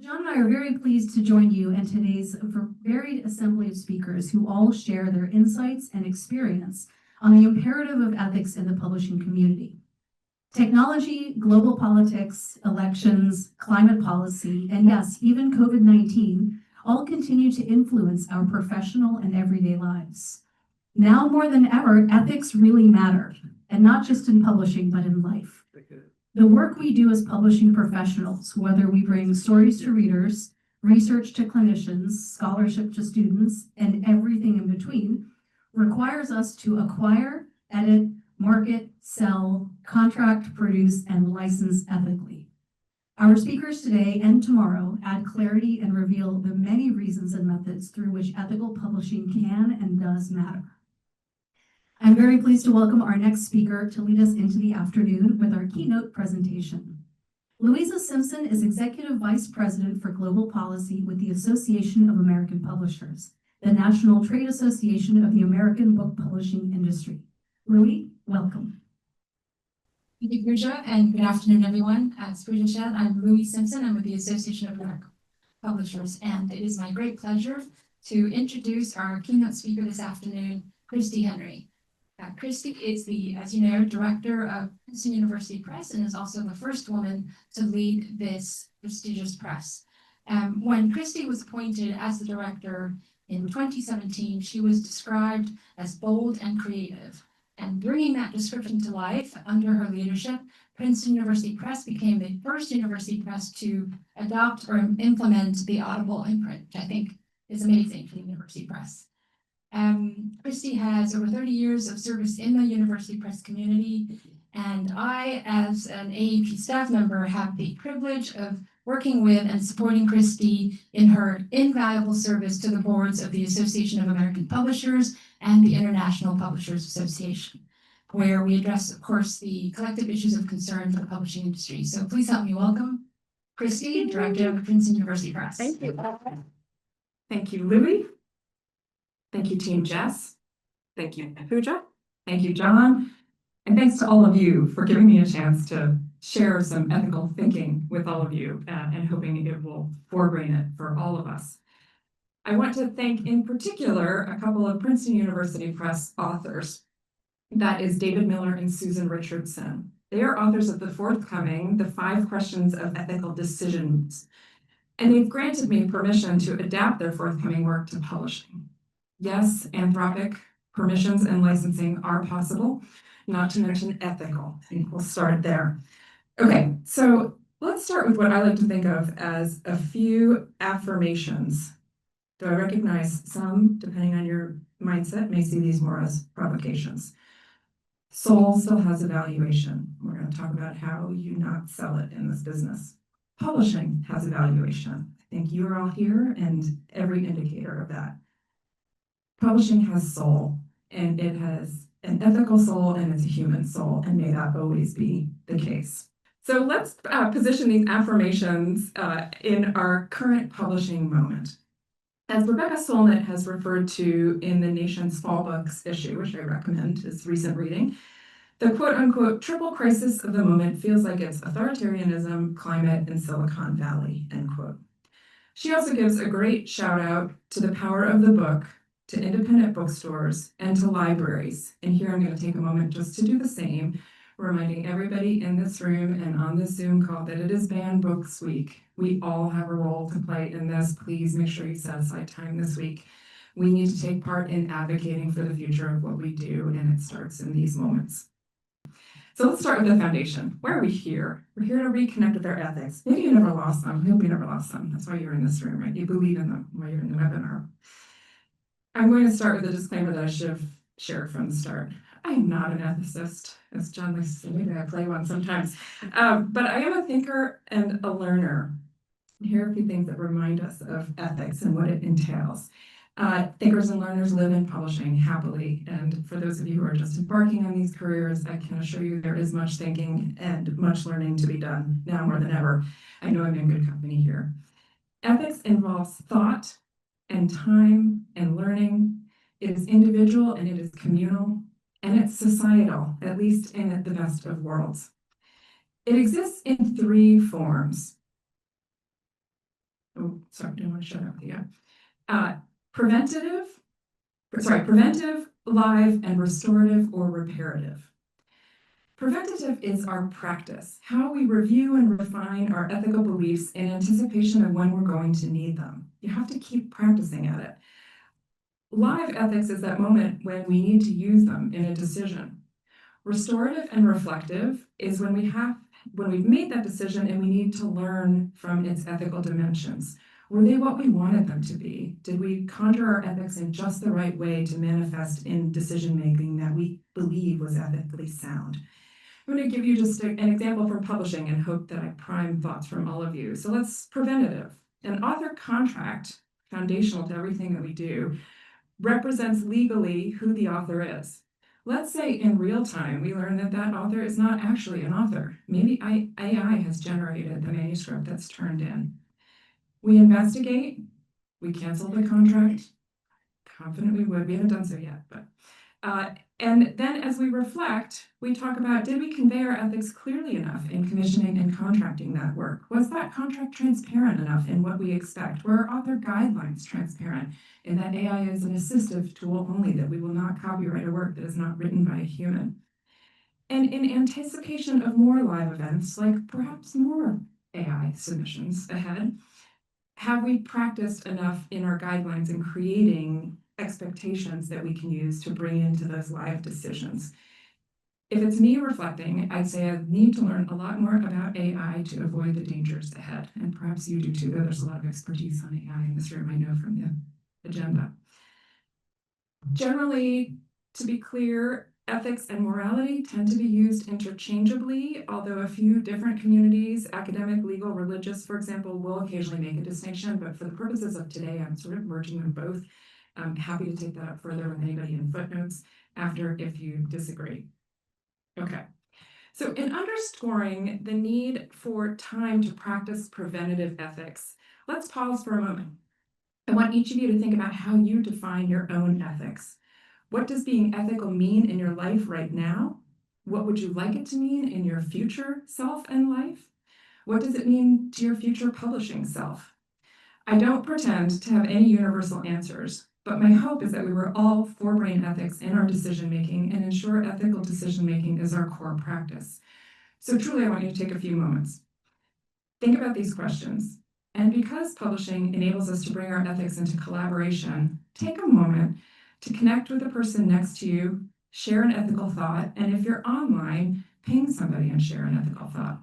John and I are very pleased to join you in today's varied assembly of speakers who all share their insights and experience on the imperative of ethics in the publishing community. Technology, global politics, elections, climate policy, and yes, even COVID-19 all continue to influence our professional and everyday lives. Now more than ever, ethics really matter, and not just in publishing, but in life. The work we do as publishing professionals, whether we bring stories to readers, research to clinicians, scholarship to students, and everything in between, requires us to acquire, edit, market, sell, contract, produce, and license ethically. Our speakers today and tomorrow add clarity and reveal the many reasons and methods through which ethical publishing can and does matter. I'm very pleased to welcome our next speaker to lead us into the afternoon with our keynote presentation. Luisa Simpson is Executive Vice President for Global Policy with the Association of American Publishers, the National Trade Association of the American Book Publishing Industry. Louis, welcome. Thank you, Puja, and good afternoon, everyone. As Puja said, I'm Luisa Simpson. I'm with the Association of American Publishers, and it is my great pleasure to introduce our keynote speaker this afternoon, Christie Henry. Christie is the, as you know, director of Princeton University Press and is also the first woman to lead this prestigious press. When Christie was appointed as the director in 2017, she was described as bold and creative. And bringing that description to life under her leadership, Princeton University Press became the first university press to adopt or implement the Audible imprint, which I think is amazing for the university press. Christie has over 30 years of service in the university press community, and I, as an AAP staff member, have the privilege of working with and supporting Christie in her invaluable service to the boards of the Association of American Publishers and the International Publishers Association, where we address, of course, the collective issues of concern for the publishing industry. So please help me welcome Christie, Director of Princeton University Press. Thank you. Thank you, Louie. Thank you, Team Jess. Thank you, Puja. Thank you, John. And thanks to all of you for giving me a chance to share some ethical thinking with all of you and hoping it will forebrain it for all of us. I want to thank in particular a couple of Princeton University Press authors. That is David Miller and Susan Richardson. They are authors of the forthcoming The 5 Questions of Ethical Decisions, and they've granted me permission to adapt their forthcoming work to publishing. Yes, Anthropic permissions and licensing are possible, not to mention ethical. I think we'll start there. Okay, so let's start with what I like to think of as a few affirmations. Do I recognize some, depending on your mindset, may see these more as provocations. Soul still has a valuation. We're going to talk about how you not sell it in this business. Publishing has a valuation. I think you are all here and every indicator of that. Publishing has soul, and it has an ethical soul and it's a human soul, and may that always be the case. So let's position these affirmations in our current publishing moment. As Rebecca Solnit has referred to in the Nation's Fall Books issue, which I recommend as recent reading, the quote-unquote triple crisis of the moment feels like it's authoritarianism, climate, and Silicon Valley, end quote. She also gives a great shout out to the power of the book, to independent bookstores, and to libraries. And here I'm going to take a moment just to do the same, reminding everybody in this room and on this Zoom call that it is Banned Books Week. We all have a role to play in this. Please make sure you set aside time this week. We need to take part in advocating for the future of what we do, and it starts in these moments. So let's start with the foundation. Why are we here? We're here to reconnect with our ethics. Maybe you never lost them. I hope you never lost them. That's why you're in this room, right? You believe in them while you're in the webinar. I'm going to start with a disclaimer that I should have shared from the start. I am not an ethicist, as John likes to say. Maybe I play one sometimes. But I am a thinker and a learner. Here are a few things that remind us of ethics and what it entails. Thinkers and learners live in publishing happily. And for those of you who are just embarking on these careers, I can assure you there is much thinking and much learning to be done now more than ever. I know I'm in good company here. Ethics involves thought and time and learning. It is individual and it is communal, and it's societal, at least in the best of worlds. It exists in 3 forms. sorry, I didn't want to share that with you. Preventive, live, and restorative or reparative. Preventative is our practice, how we review and refine our ethical beliefs in anticipation of when we're going to need them. You have to keep practicing at it. Live ethics is that moment when we need to use them in a decision. Restorative and reflective is when we've made that decision and we need to learn from its ethical dimensions. Were they what we wanted them to be? Did we conjure our ethics in just the right way to manifest in decision-making that we believe was ethically sound? I'm going to give you just an example from publishing and hope that I prime thoughts from all of you. So let's preventative. An author contract, foundational to everything that we do, represents legally who the author is. Let's say in real time, we learn that that author is not actually an author. Maybe AI has generated the manuscript that's turned in. We investigate, we cancel the contract. Confident we would, we haven't done so yet, but. And then as we reflect, we talk about, did we convey our ethics clearly enough in commissioning and contracting that work? Was that contract transparent enough in what we expect? Were our author guidelines transparent in that AI is an assistive tool only, that we will not copyright a work that is not written by a human? And in anticipation of more live events, like perhaps more AI submissions ahead, have we practiced enough in our guidelines in creating expectations that we can use to bring into those live decisions? If it's me reflecting, I'd say I need to learn a lot more about AI to avoid the dangers ahead. And perhaps you do too, though there's a lot of expertise on AI in this room, I know from the agenda. Generally, to be clear, ethics and morality tend to be used interchangeably, although a few different communities, academic, legal, religious, for example, will occasionally make a distinction, but for the purposes of today, I'm sort of merging them both. I'm happy to take that up further with anybody in footnotes after if you disagree. Okay, so in underscoring the need for time to practice preventative ethics, let's pause for a moment. I want each of you to think about how you define your own ethics. What does being ethical mean in your life right now? What would you like it to mean in your future self and life? What does it mean to your future publishing self? I don't pretend to have any universal answers, but my hope is that we were all forebrain ethics in our decision-making and ensure ethical decision-making is our core practice. So truly, I want you to take a few moments. Think about these questions. And because publishing enables us to bring our ethics into collaboration, take a moment to connect with the person next to you, share an ethical thought, and if you're online, ping somebody and share an ethical thought.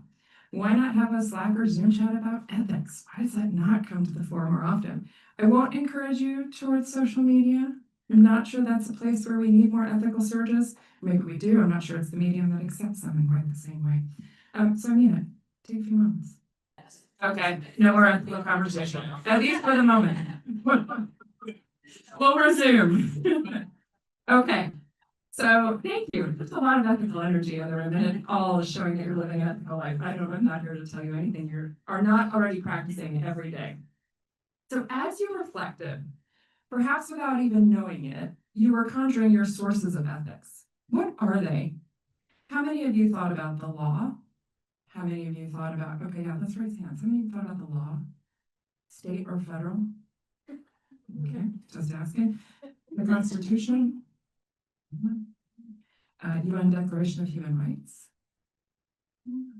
Why not have a Slack or Zoom chat about ethics? Why does that not come to the fore more often? I won't encourage you towards social media. I'm not sure that's a place where we need more ethical surges. Maybe we do. I'm not sure it's the medium that accepts them in quite the same way. So I mean it. Take a few moments. Okay, no more ethical conversation, at least for the moment. We'll resume. Okay, so thank you. There's a lot of ethical energy in the room, and it all is showing that you're living an ethical life. I'm not here to tell you anything you are not already practicing every day. So as you reflected, perhaps without even knowing it, you were conjuring your sources of ethics. What are they? How many of you thought about the law? How many of you thought about, okay, yeah, let's raise hands. How many of you thought about the law? State or federal? Okay, just asking. The Constitution? UN Declaration of Human Rights?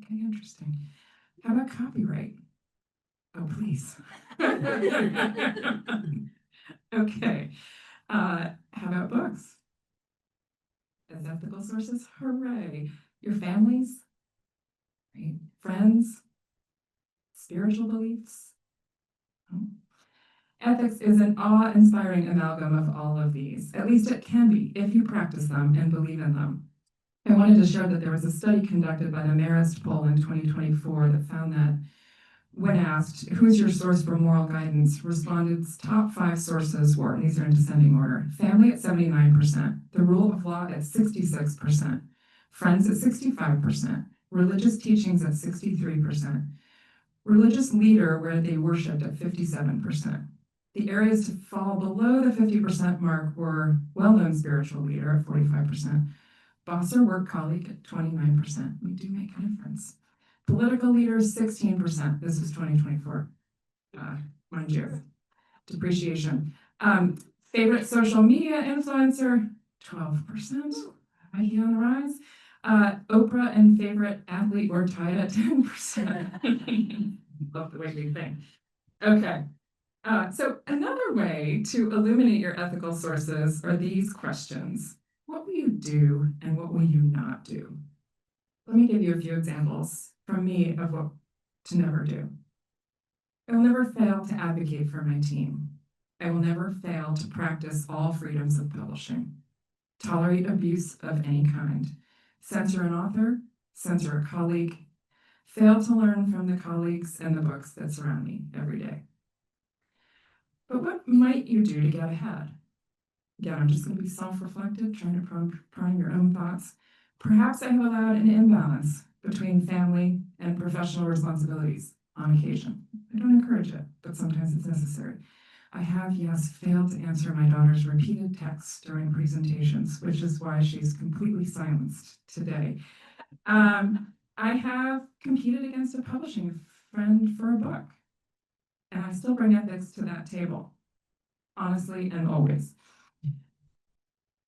Okay, interesting. How about copyright? Oh, please. Okay. How about books? As ethical sources? Hooray. Your families? Right? Friends? Spiritual beliefs? Oh. Ethics is an awe-inspiring amalgam of all of these. At least it can be if you practice them and believe in them. I wanted to share that there was a study conducted by the Marist poll in 2024 that found that when asked, who's your source for moral guidance, respondents' top 5 sources were, and these are in descending order, family at 79%, the rule of law at 66%, friends at 65%, religious teachings at 63%, religious leader where they worshipped at 57%. The areas to fall below the 50% mark were well-known spiritual leader at 45%, boss or work colleague at 29%. We do make a difference. Political leaders, 16%. This was 2024. My find you. Depreciation. Favorite social media influencer, 12%. Might be on the rise. Oprah and favorite athlete were tied at 10%. Love the way we think. Okay. So another way to illuminate your ethical sources are these questions. What will you do and what will you not do? Let me give you a few examples from me of what to never do. I will never fail to advocate for my team. I will never fail to practice all freedoms of publishing. Tolerate abuse of any kind. Censor an author, censor a colleague. Fail to learn from the colleagues and the books that surround me every day. But what might you do to get ahead? Again, I'm just going to be self-reflective, trying to prime your own thoughts. Perhaps I have allowed an imbalance between family and professional responsibilities on occasion. I don't encourage it, but sometimes it's necessary. I have, yes, failed to answer my daughter's repeated texts during presentations, which is why she's completely silenced today. I have competed against a publishing friend for a book, and I still bring ethics to that table, honestly and always.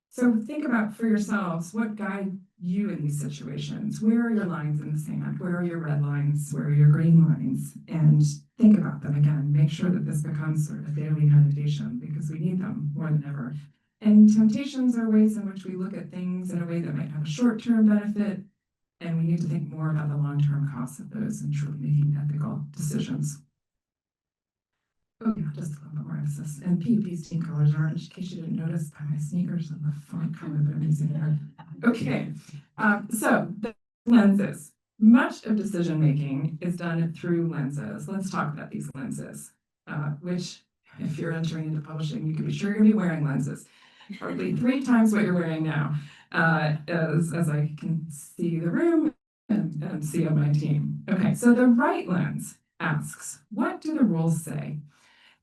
So think about for yourselves, what guide you in these situations? Where are your lines in the sand? Where are your red lines? Where are your green lines? And think about them again. Make sure that this becomes sort of a daily meditation because we need them more than ever. And temptations are ways in which we look at things in a way that might have a short-term benefit, and we need to think more about the long-term costs of those and truly making ethical decisions. Oh yeah, just a little bit more emphasis. And PP's team colors are orange, in case you didn't notice by my sneakers and the font color that I'm using here. Okay, so the lenses. Much of decision making is done through lenses. Let's talk about these lenses, which if you're entering into publishing, you can be sure you're gonna be wearing lenses. Probably 3 times what you're wearing now, as I can see the room and see on my team. Okay, so the right lens asks, what do the rules say?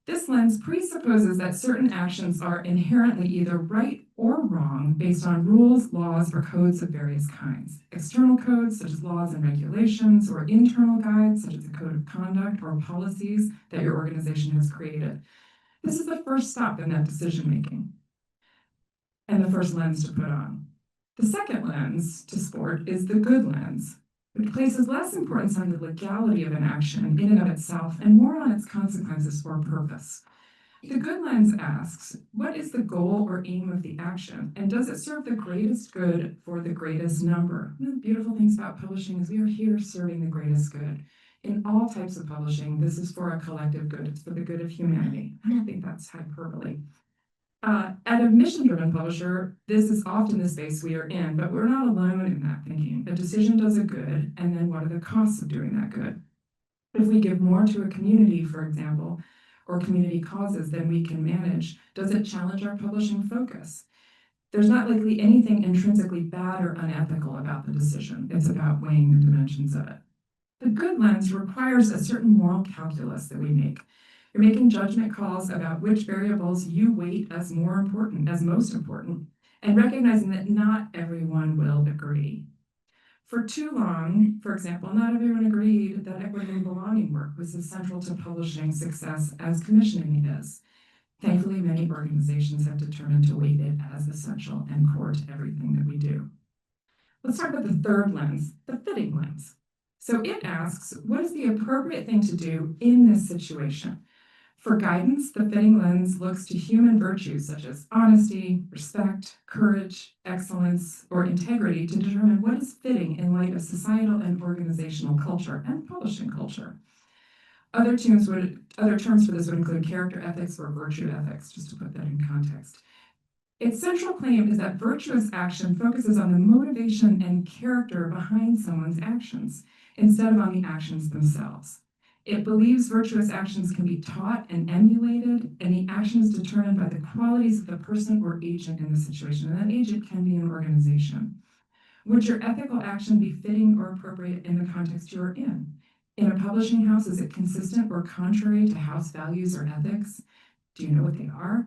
This lens presupposes that certain actions are inherently either right or wrong based on rules, laws, or codes of various kinds. External codes, such as laws and regulations, or internal guides, such as a code of conduct or policies that your organization has created. This is the first stop in that decision-making and the first lens to put on. The second lens to sport is the good lens, which places less importance on the legality of an action in and of itself and more on its consequences or purpose. The good lens asks, what is the goal or aim of the action, and does it serve the greatest good for the greatest number? One of the beautiful things about publishing is we are here serving the greatest good. In all types of publishing, this is for a collective good. It's for the good of humanity. I don't think that's hyperbole. At a mission-driven publisher, this is often the space we are in, but we're not alone in that thinking. A decision does a good, and then what are the costs of doing that good? If we give more to a community, for example, or community causes than we can manage, does it challenge our publishing focus? There's not likely anything intrinsically bad or unethical about the decision. It's about weighing the dimensions of it. The good lens requires a certain moral calculus that we make. You're making judgment calls about which variables you weight as more important, as most important, and recognizing that not everyone will agree. For too long, for example, not everyone agreed that equity and belonging work was as central to publishing success as commissioning is. Thankfully, many organizations have determined to weight it as essential and core to everything that we do. Let's talk about the third lens, the fitting lens. So it asks, what is the appropriate thing to do in this situation? For guidance, the fitting lens looks to human virtues such as honesty, respect, courage, excellence, or integrity to determine what is fitting in light of societal and organizational culture and publishing culture. Other terms for this would include character ethics or virtue ethics, just to put that in context. Its central claim is that virtuous action focuses on the motivation and character behind someone's actions, instead of on the actions themselves. It believes virtuous actions can be taught and emulated, and the action is determined by the qualities of the person or agent in the situation, and that agent can be an organization. Would your ethical action be fitting or appropriate in the context you're in? In a publishing house, is it consistent or contrary to house values or ethics? Do you know what they are?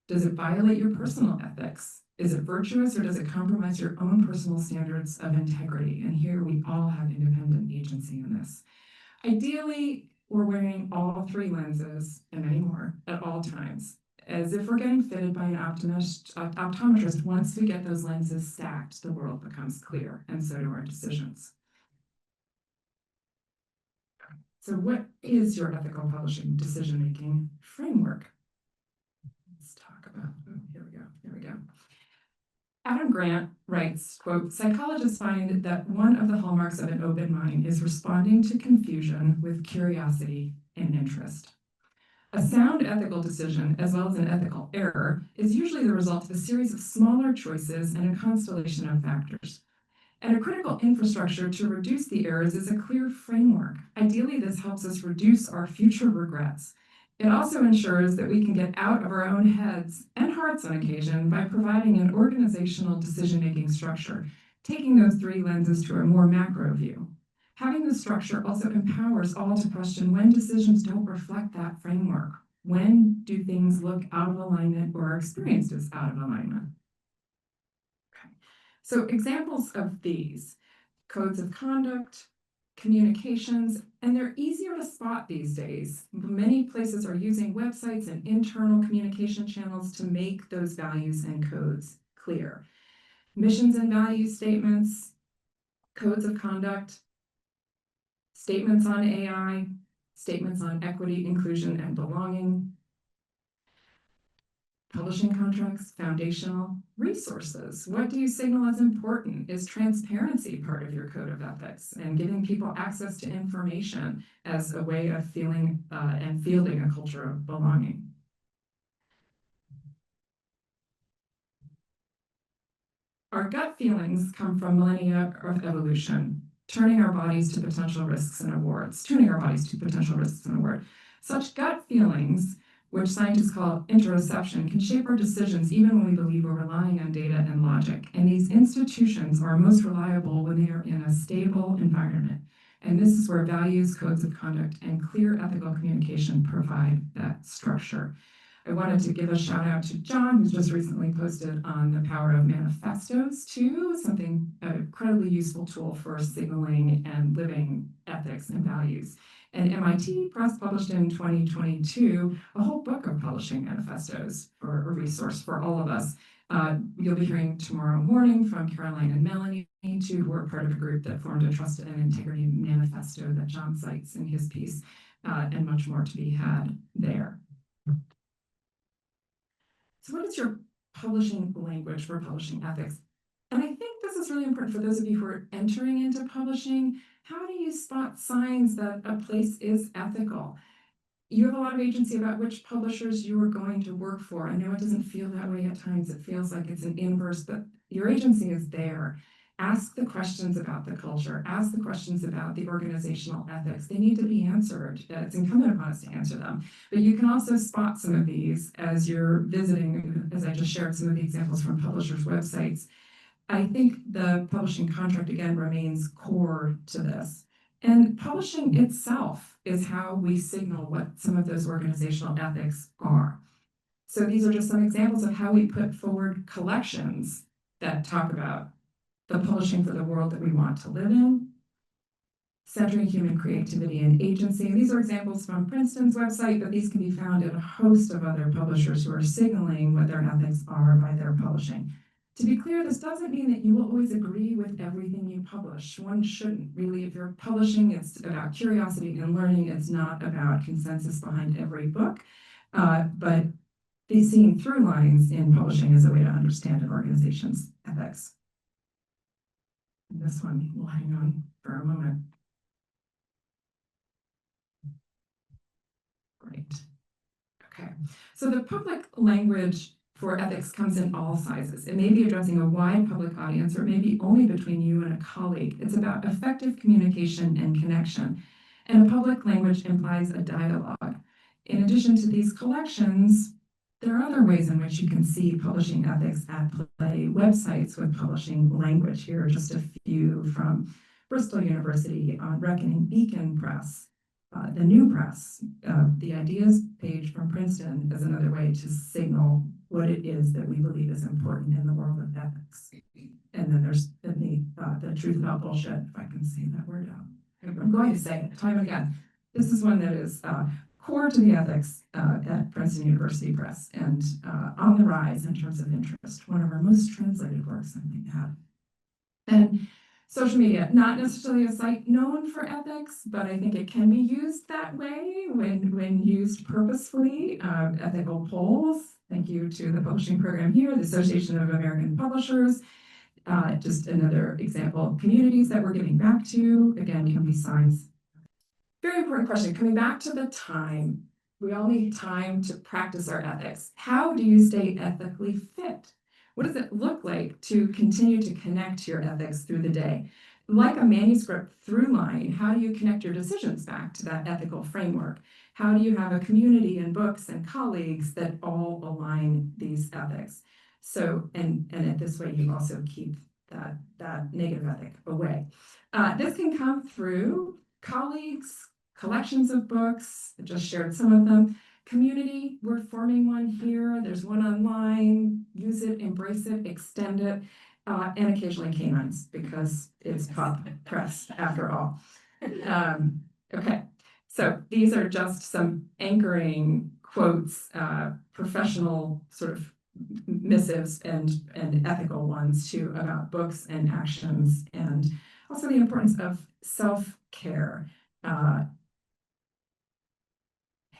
Does it violate your personal ethics? Is it virtuous or does it compromise your own personal standards of integrity? And here we all have independent agency in this. Ideally, or wearing all three lenses and many more at all times, as if we're getting fitted by an optometrist. Once we get those lenses stacked, the world becomes clear, and so do our decisions. So what is your ethical publishing decision-making framework? Let's talk about, here we go. Adam Grant writes, quote, "Psychologists find that one of the hallmarks of an open mind is responding to confusion with curiosity and interest. A sound ethical decision, as well as an ethical error, is usually the result of a series of smaller choices and a constellation of factors. And a critical infrastructure to reduce the errors is a clear framework. Ideally, this helps us reduce our future regrets. It also ensures that we can get out of our own heads and hearts on occasion by providing an organizational decision-making structure, taking those three lenses to a more macro view. Having the structure also empowers all to question when decisions don't reflect that framework. When do things look out of alignment or are experienced as out of alignment?" Okay. So examples of these: codes of conduct, communications, and they're easier to spot these days. Many places are using websites and internal communication channels to make those values and codes clear. Missions and value statements, codes of conduct, statements on AI, statements on equity, inclusion, and belonging, publishing contracts, foundational resources. What do you signal as important? Is transparency part of your code of ethics and giving people access to information as a way of feeling and fielding a culture of belonging? Our gut feelings come from millennia of evolution, tuning our bodies to potential risks and awards. Such gut feelings, which scientists call interoception, can shape our decisions even when we believe we're relying on data and logic. And these institutions are most reliable when they are in a stable environment. And this is where values, codes of conduct, and clear ethical communication provide that structure. I wanted to give a shout out to John, who's just recently posted on the power of manifestos too, an incredibly useful tool for signaling and living ethics and values. And MIT Press published in 2022 a whole book of publishing manifestos for a resource for all of us. You'll be hearing tomorrow morning from Caroline and Melanie, too, who are part of a group that formed a Trust and Integrity Manifesto that John cites in his piece, and much more to be had there. So what is your publishing language for publishing ethics? And I think this is really important for those of you who are entering into publishing. How do you spot signs that a place is ethical? You have a lot of agency about which publishers you are going to work for. I know it doesn't feel that way at times. It feels like it's an inverse, but your agency is there. Ask the questions about the culture. Ask the questions about the organizational ethics. They need to be answered. It's incumbent upon us to answer them. But you can also spot some of these as you're visiting, as I just shared some of the examples from publishers' websites. I think the publishing contract, again, remains core to this. And publishing itself is how we signal what some of those organizational ethics are. So these are just some examples of how we put forward collections that talk about the publishing for the world that we want to live in, centering human creativity and agency. And these are examples from Princeton's website, but these can be found in a host of other publishers who are signaling what their ethics are by their publishing. To be clear, this doesn't mean that you will always agree with everything you publish. One shouldn't really. If you're publishing, it's about curiosity and learning. It's not about consensus behind every book. But seeing through lines in publishing is a way to understand an organization's ethics. And this one, we'll hang on for a moment. Great. Okay. So the public language for ethics comes in all sizes. It may be addressing a wide public audience, or it may be only between you and a colleague. It's about effective communication and connection. And a public language implies a dialogue. In addition to these collections, there are other ways in which you can see publishing ethics at play. Websites with publishing language. Here are just a few from Bristol University, Reckoning, Beacon Press, the New Press. The Ideas page from Princeton is another way to signal what it is that we believe is important in the world of ethics. And then there's the truth about bullshit, if I can say that word out. I'm going to say it time and again. This is one that is core to the ethics at Princeton University Press and on the rise in terms of interest. One of our most translated works, I think, had. And social media, not necessarily a site known for ethics, but I think it can be used that way when used purposefully. Ethical polls, thank you to the publishing program here, the Association of American Publishers. Just another example of communities that we're giving back to, again, can be signs. Very important question, coming back to the time, we all need time to practice our ethics. How do you stay ethically fit? What does it look like to continue to connect your ethics through the day? Like a manuscript through line, how do you connect your decisions back to that ethical framework? How do you have a community and books and colleagues that all align these ethics? So, and this way you also keep that negative ethic away. This can come through colleagues, collections of books. I just shared some of them. Community, we're forming one here. There's one online. Use it, embrace it, extend it, and occasionally canines because it's pop press after all. Okay, so these are just some anchoring quotes, professional sort of missives and ethical ones too about books and actions, and also the importance of self-care.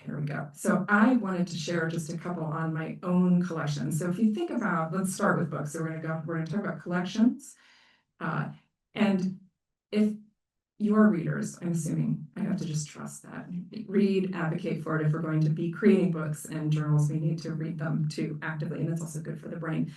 Here we go. So I wanted to share just a couple on my own collection. So if you think about, let's start with books. So we're gonna talk about collections. And if your readers, I'm assuming, I have to just trust that, read, advocate for it. If we're going to be creating books and journals, we need to read them too actively, and that's also good for the brain.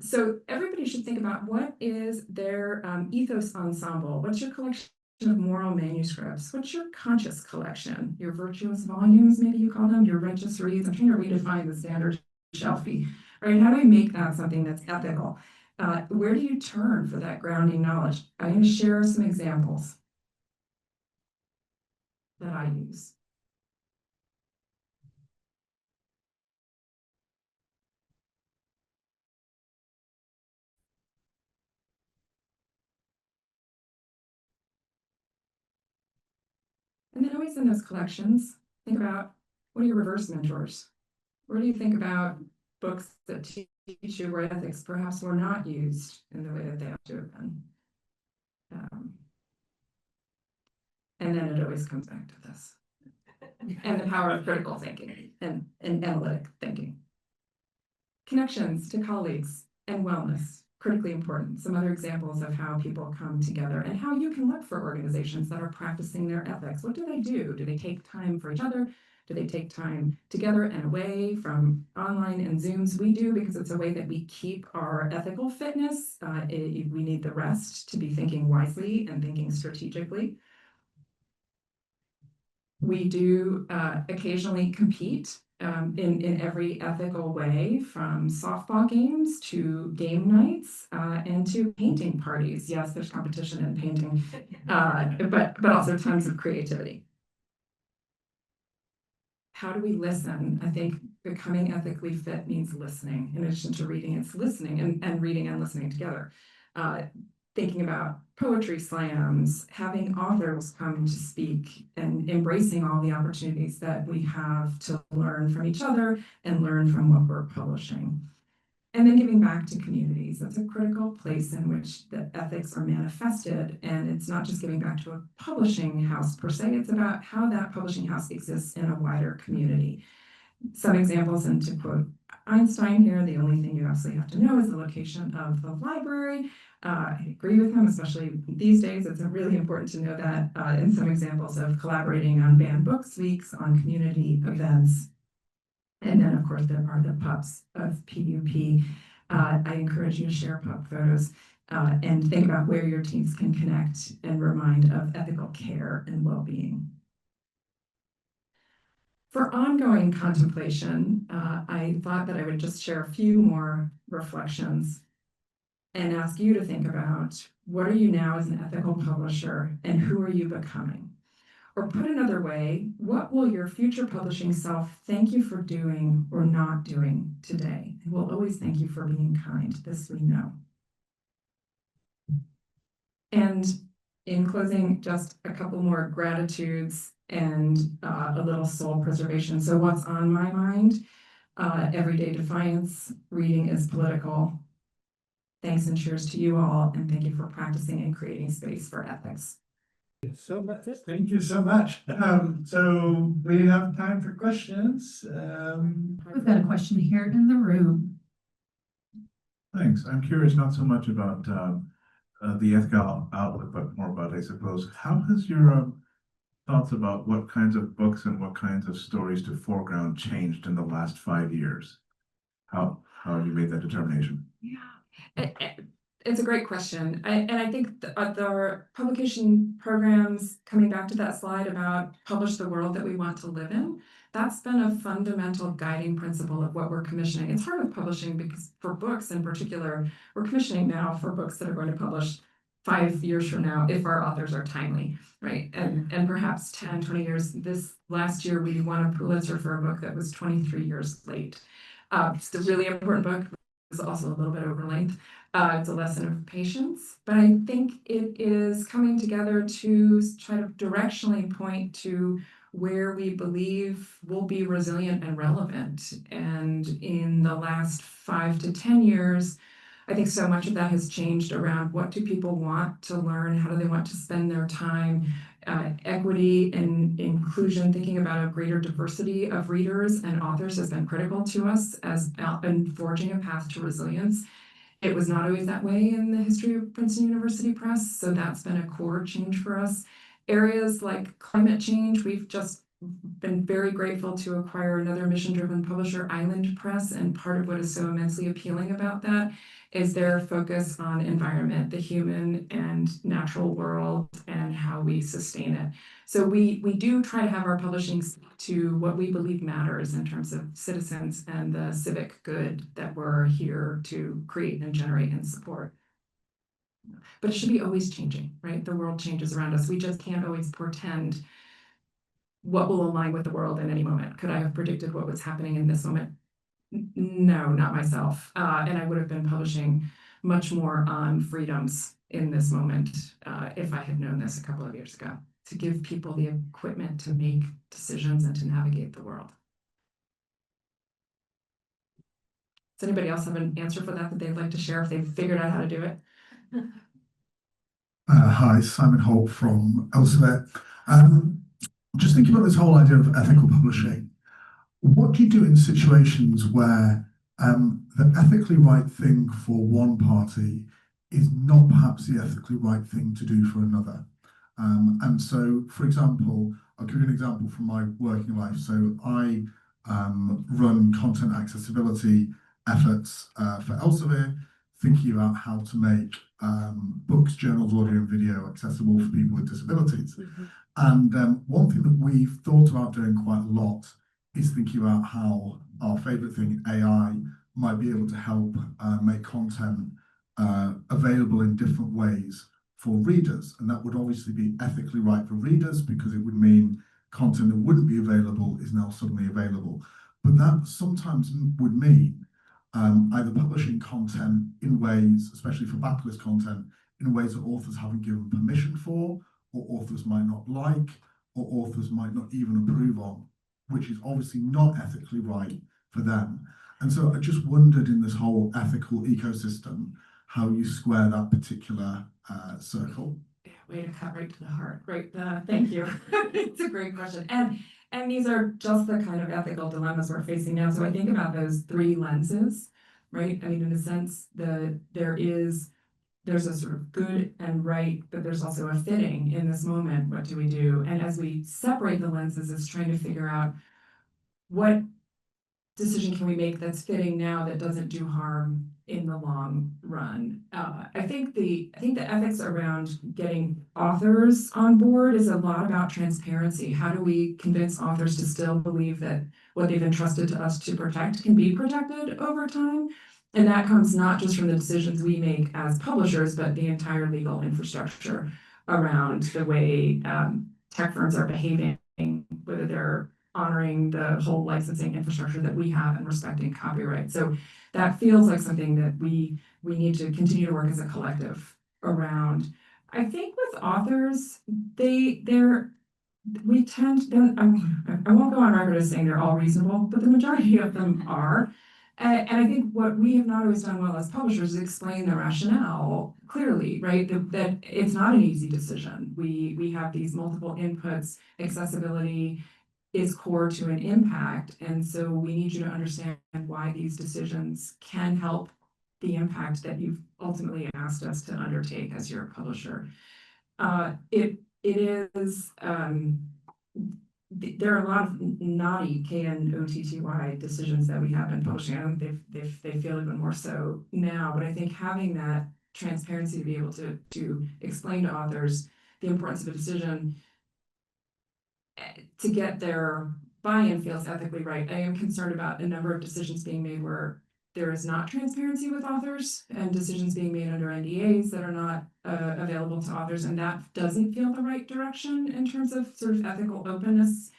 So everybody should think about what is their ethos ensemble. What's your collection of moral manuscripts? What's your conscious collection? Your virtuous volumes, maybe you call them, your righteous reads. I'm trying to redefine the standard shelfie, right? How do we make that something that's ethical? Where do you turn for that grounding knowledge? I'm going to share some examples that I use. And then always in those collections, think about, what are your reverse mentors? Where do you think about books that teach you where ethics perhaps were not used in the way that they ought to have been? And then it always comes back to this. And the power of critical thinking and analytic thinking. Connections to colleagues and wellness, critically important. Some other examples of how people come together and how you can look for organizations that are practicing their ethics. What do they do? Do they take time for each other? Do they take time together and away from online and Zooms? We do, because it's a way that we keep our ethical fitness. We need the rest to be thinking wisely and thinking strategically. We do occasionally compete in every ethical way, from softball games to game nights and to painting parties. Yes, there's competition in painting, but also tons of creativity. How do we listen? I think becoming ethically fit means listening. In addition to reading, it's listening and reading and listening together. Thinking about poetry slams, having authors come to speak, and embracing all the opportunities that we have to learn from each other and learn from what we're publishing. And then giving back to communities. That's a critical place in which the ethics are manifested. And it's not just giving back to a publishing house per se, it's about how that publishing house exists in a wider community. Some examples, and to quote Einstein here, the only thing you absolutely have to know is the location of the library. I agree with him, especially these days. It's really important to know that in some examples of collaborating on banned books weeks, on community events. And then, of course, there are the pups of PUP. I encourage you to share pup photos and think about where your teams can connect and remind of ethical care and well-being. For ongoing contemplation, I thought that I would just share a few more reflections and ask you to think about, what are you now as an ethical publisher, and who are you becoming? Or put another way, what will your future publishing self thank you for doing or not doing today? And we'll always thank you for being kind, this we know. And In closing, just a couple more gratitudes and a little soul preservation. So what's on my mind? Everyday defiance, reading is political. Thanks and cheers to you all, and thank you for practicing and creating space for ethics. So that's it. Thank you so much. So we have time for questions. We've got a question here in the room. Thanks. I'm curious not so much about the ethical outlook, but more about, I suppose, how has your thoughts about what kinds of books and what kinds of stories to foreground changed in the last 5 years? How have you made that determination? Yeah, it's a great question. And I think the publication programs, coming back to that slide about publish the world that we want to live in, that's been a fundamental guiding principle of what we're commissioning. It's hard with publishing because for books in particular, we're commissioning now for books that are going to publish 5 years from now if our authors are timely, right? And perhaps 10, 20 years. This last year, we won a Pulitzer for a book that was 23 years late. It's a really important book. It's also a little bit over length. It's a lesson of patience, but I think it is coming together to try to directionally point to where we believe will be resilient and relevant. And in the last 5 to 10 years, I think so much of that has changed around what do people want to learn, how do they want to spend their time, equity and inclusion, thinking about a greater diversity of readers and authors has been critical to us as in forging a path to resilience. It was not always that way in the history of Princeton University Press, so that's been a core change for us. Areas like climate change, we've just been very grateful to acquire another mission-driven publisher, Island Press, and part of what is so immensely appealing about that is their focus on environment, the human and natural world, and how we sustain it. So we do try to have our publishing speak to what we believe matters in terms of citizens and the civic good that we're here to create and generate and support. But it should be always changing, right? The world changes around us. We just can't always portend what will align with the world in any moment. Could I have predicted what was happening in this moment? No, not myself. And I would have been publishing much more on freedoms in this moment if I had known this a couple of years ago, to give people the equipment to make decisions and to navigate the world. Does anybody else have an answer for that they'd like to share if they've figured out how to do it? Hi, Simon Holt from Elsevier. Just thinking about this whole idea of ethical publishing, what do you do in situations where the ethically right thing for one party is not perhaps the ethically right thing to do for another? And so, for example, I'll give you an example from my working life. So I run content accessibility efforts for Elsevier, thinking about how to make books, journals, audio, and video accessible for people with disabilities. Mm-hmm. And one thing that we've thought about doing quite a lot is thinking about how our favorite thing, AI, might be able to help make content available in different ways for readers. And that would obviously be ethically right for readers because it would mean content that wouldn't be available is now suddenly available. But that sometimes would mean either publishing content in ways, especially for backlist content, in ways that authors haven't given permission for, or authors might not like, or authors might not even approve on, which is obviously not ethically right for them. And so I just wondered in this whole ethical ecosystem, how you square that particular circle. Yeah, way to cut right to the heart. Great, thank you. It's a great question. And these are just the kind of ethical dilemmas we're facing now. So I think about those 3 lenses, right? I mean, in a sense, there's a sort of good and right, but there's also a fitting in this moment. What do we do? And as we separate the lenses, it's trying to figure out what decision can we make that's fitting now that doesn't do harm in the long run. I think the ethics around getting authors on board is a lot about transparency. How do we convince authors to still believe that what they've entrusted to us to protect can be protected over time? And that comes not just from the decisions we make as publishers, but the entire legal infrastructure around the way tech firms are behaving, whether they're honoring the whole licensing infrastructure that we have and respecting copyright. So that feels like something that we need to continue to work as a collective around. I think with authors, we tend, I won't go on record as saying they're all reasonable, but the majority of them are. And I think what we have not always done well as publishers is explain the rationale clearly, right? That it's not an easy decision. We have these multiple inputs, accessibility is core to an impact. And so we need you to understand why these decisions can help the impact that you've ultimately asked us to undertake as your publisher. It is, there are a lot of naughty KNOTTY decisions that we have in publishing. I think they feel even more so now, but I think having that transparency to be able to explain to authors the importance of a decision to get their buy-in feels ethically right. I am concerned about a number of decisions being made where there is not transparency with authors and decisions being made under NDAs that are not available to authors, and that doesn't feel the right direction in terms of sort of ethical openness.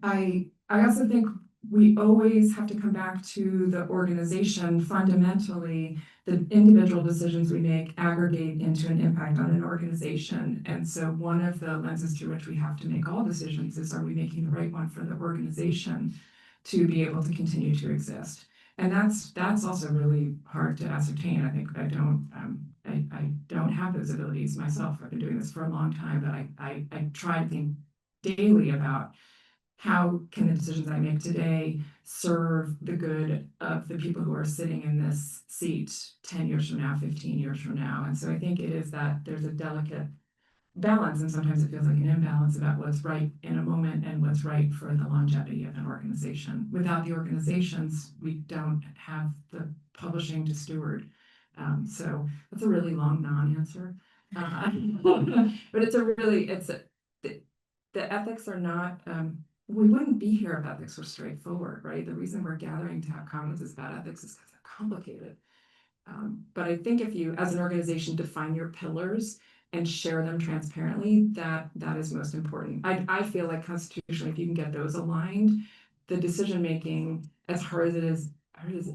I also think we always have to come back to the organization. Fundamentally, the individual decisions we make aggregate into an impact on an organization. And so one of the lenses through which we have to make all decisions is, are we making the right one for the organization to be able to continue to exist? And that's also really hard to ascertain. I think I don't have those abilities myself. I've been doing this for a long time, but I try to think daily about how can the decisions I make today serve the good of the people who are sitting in this seat 10 years from now, 15 years from now. And so I think it is that there's a delicate balance, and sometimes it feels like an imbalance about what's right in a moment and what's right for the longevity of an organization. Without the organizations, we don't have the publishing to steward. So that's a really long non-answer. But the ethics are not, we wouldn't be here if ethics were straightforward, right? The reason we're gathering to have conferences about ethics is because they're complicated. But I think if you, as an organization, define your pillars and share them transparently, that is most important. I feel like constitutionally, if you can get those aligned, the decision making, as hard as it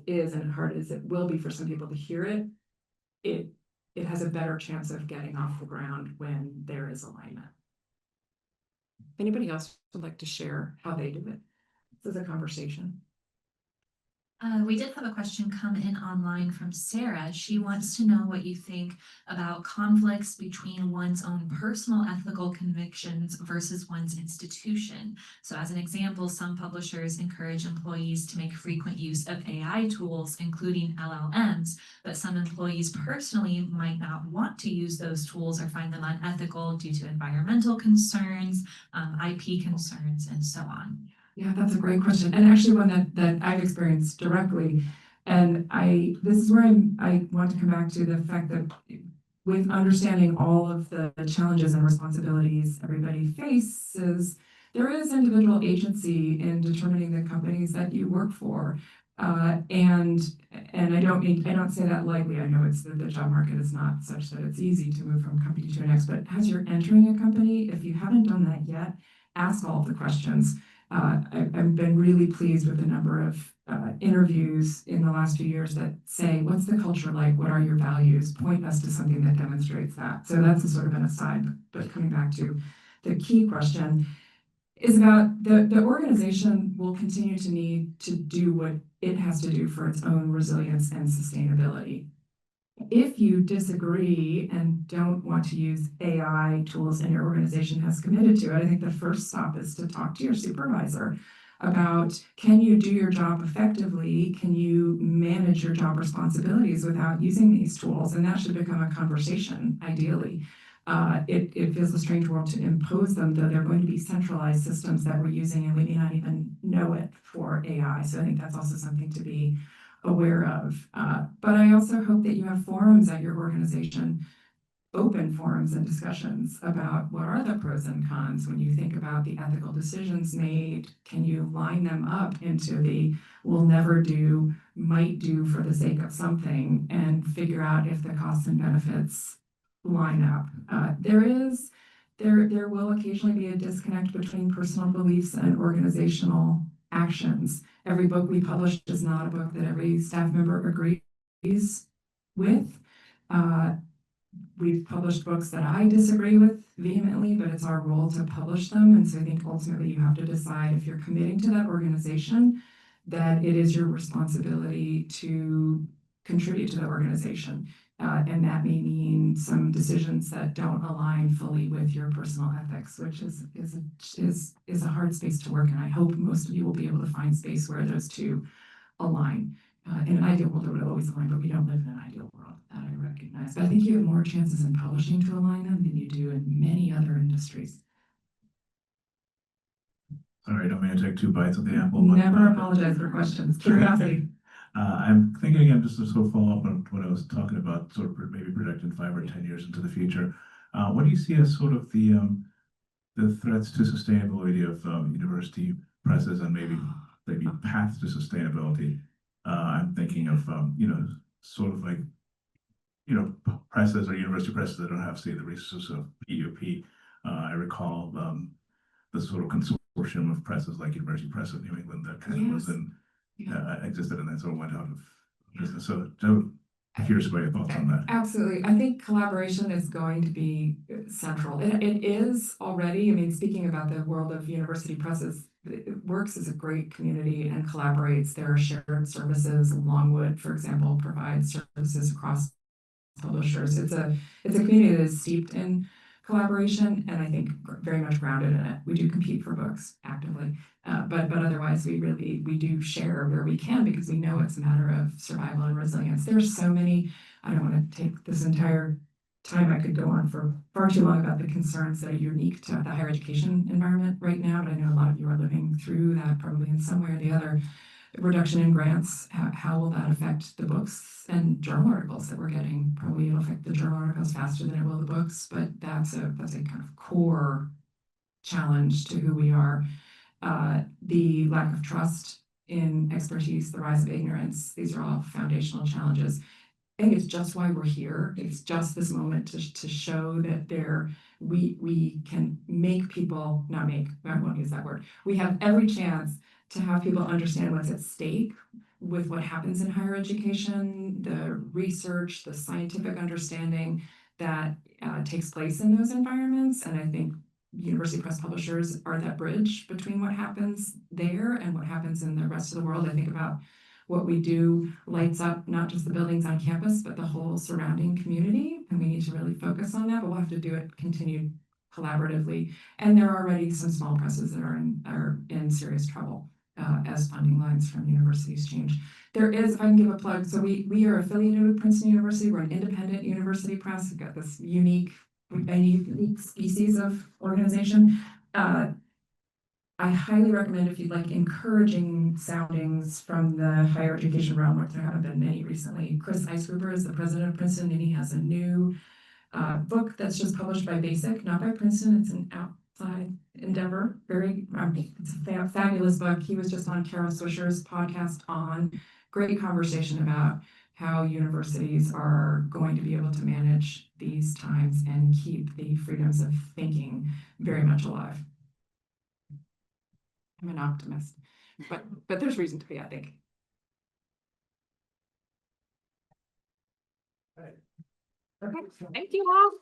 is, and hard as it will be for some people to hear it, it has a better chance of getting off the ground when there is alignment. Anybody else would like to share how they do it? This is a conversation. We did have a question come in online from Sarah. She wants to know what you think about conflicts between one's own personal ethical convictions versus one's institution. So as an example, some publishers encourage employees to make frequent use of AI tools, including LLMs, but some employees personally might not want to use those tools or find them unethical due to environmental concerns, IP concerns, and so on. Yeah, that's a great question, and actually one that I've experienced directly. And this is where I want to come back to the fact that with understanding all of the challenges and responsibilities everybody faces, there is individual agency in determining the companies that you work for. And I don't say that lightly. I know it's the job market is not such that it's easy to move from company to the next, but as you're entering a company, if you haven't done that yet, ask all of the questions. I've been really pleased with the number of interviews in the last few years that say, what's the culture like? What are your values? Point us to something that demonstrates that. So that's a sort of an aside, but coming back to the key question is about the organization will continue to need to do what it has to do for its own resilience and sustainability. If you disagree and don't want to use AI tools and your organization has committed to it, I think the first stop is to talk to your supervisor about, can you do your job effectively? Can you manage your job responsibilities without using these tools? And that should become a conversation, ideally. It feels a strange world to impose them, though they're going to be centralized systems that we're using and we may not even know it for AI. So I think that's also something to be aware of. But I also hope that you have forums at your organization, open forums and discussions about what are the pros and cons when you think about the ethical decisions made. Can you line them up into the will never do, might do for the sake of something, and figure out if the costs and benefits line up? There will occasionally be a disconnect between personal beliefs and organizational actions. Every book we publish is not a book that every staff member agrees with. we've published books that I disagree with vehemently, but it's our role to publish them. And so I think ultimately you have to decide if you're committing to that organization, that it is your responsibility to contribute to the organization. And that may mean some decisions that don't align fully with your personal ethics, which is a hard space to work in. I hope most of you will be able to find space where those two align. In an ideal world, it would always align, but we don't live in an ideal world, that I recognize. But I think you have more chances in publishing to align them than you do in many other industries. Sorry, I don't mean to take two bites of the apple. but- Never apologize for questions. Curiosity. I'm thinking again, just to sort of follow up on what I was talking about, sort of maybe projecting 5 or 10 years into the future. What do you see as sort of the threats to sustainability of university presses and maybe paths to sustainability? I'm thinking of sort of like presses or university presses that don't have, say, the resources of PUP. I recall the sort of consortium of presses like University Press of New England that kind of was in. Existed and then sort of went out of business. So I'm curious about your thoughts on that. Absolutely. I think collaboration is going to be central. It is already. I mean, speaking about the world of university presses, it works as a great community and collaborates. There are shared services. Longwood, for example, provides services across publishers. It's a community that is steeped in collaboration and I think very much grounded in it. We do compete for books actively, but otherwise we do share where we can because we know it's a matter of survival and resilience. There's so many. I don't want to take this entire time. I could go on for far too long about the concerns that are unique to the higher education environment right now, but I know a lot of you are living through that probably in some way or the other. Reduction in grants, how will that affect the books and journal articles that we're getting? Probably it'll affect the journal articles faster than it will the books, but that's a kind of core challenge to who we are. The lack of trust in expertise, the rise of ignorance, these are all foundational challenges. I think it's just why we're here. It's just this moment to show that we can make people, not make, I won't use that word. We have every chance to have people understand what's at stake with what happens in higher education, the research, the scientific understanding that takes place in those environments. And I think university press publishers are that bridge between what happens there and what happens in the rest of the world. I think about what we do lights up not just the buildings on campus, but the whole surrounding community. And we need to really focus on that, but we'll have to do it continued collaboratively. And there are already some small presses that are in serious trouble as funding lines from universities change. There is, if I can give a plug, so we are affiliated with Princeton University. We're an independent university press. We've got this unique species of organization. I highly recommend if you'd like encouraging soundings from the higher education realm, which there haven't been many recently. Chris Eisgruber is the president of Princeton, and he has a new book that's just published by Basic, not by Princeton. It's an outside endeavor. It's a fabulous book. He was just on Kara Swisher's podcast on great conversation about how universities are going to be able to manage these times and keep the freedoms of thinking very much alive. I'm an optimist, but there's reason to be, I think. Okay, thank you all.